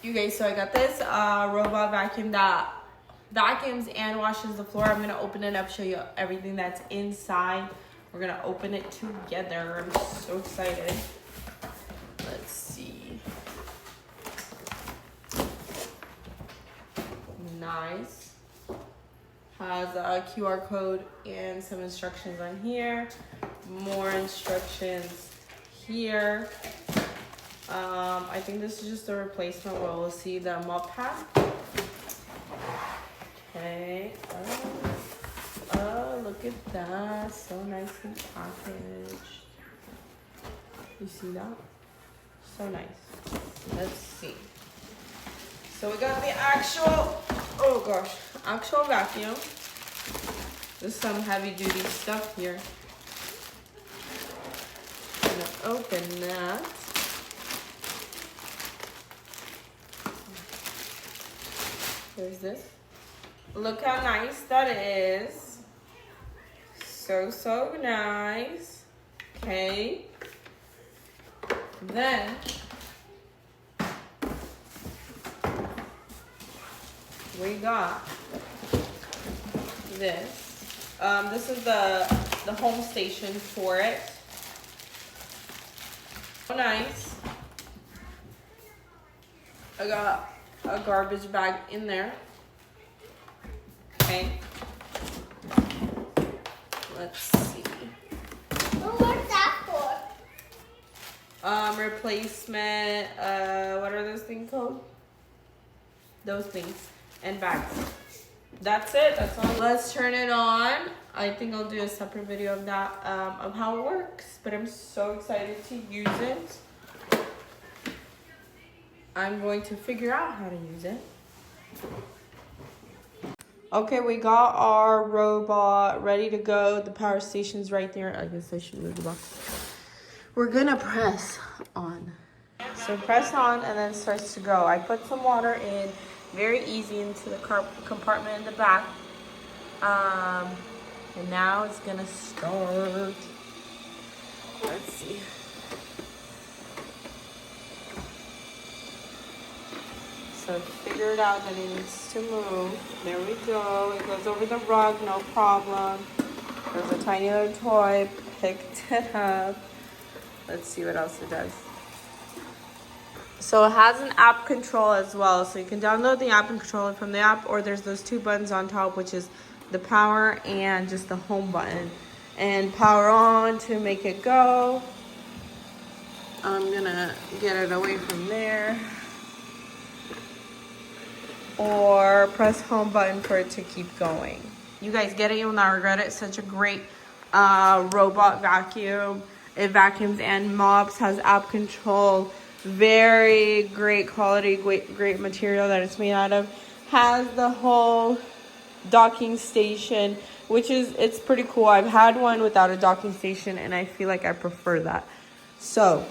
You guys, so I got this robot vacuum that vacuums and washes the floor. I'm gonna open it up, show you everything that's inside. We're gonna open it together. I'm so excited. Let's see. Nice. Has a QR code and some instructions on here. More instructions here. I think this is just a replacement where we'll see the mop pad. Okay. Oh, look at that. So nicely packaged. You see that? So nice. Let's see. So we got the actual, oh gosh, actual vacuum. There's some heavy duty stuff here. I'm gonna open that. There's this. Look how nice that is. So nice. Okay. Then we got this. This is the home station for it. So nice. I got a garbage bag in there. Okay. Let's see. Well, what's that for? Replacement, what are those things called? Those things. And bags. That's it. That's all. Let's turn it on. I think I'll do a separate video of that, of how it works. But I'm so excited to use it. I'm going to figure out how to use it. Okay, we got our robot ready to go. The power station's right there. I guess I should move the box. We're gonna press on. So press on and then it starts to go. I put some water in, very easy, into the compartment in the back. And now it's gonna start. Let's see. So figure it out that it needs to move. There we go. It goes over the rug, no problem. There's a tiny little toy. Picked it up. Let's see what else it does. So it has an app control as well. So you can download the app and control it from the app, or there's those two buttons on top, which is the power and just the home button. And power on to make it go. I'm gonna get it away from there. Or press home button for it to keep going. You guys get it, you'll not regret it. Such a great robot vacuum. It vacuums and mops, has app control, very great quality, great material that it's made out of. Has the whole docking station, which is, it's pretty cool. I've had one without a docking station and I feel like I prefer that. So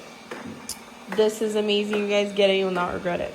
this is amazing. You guys get it, you'll not regret it.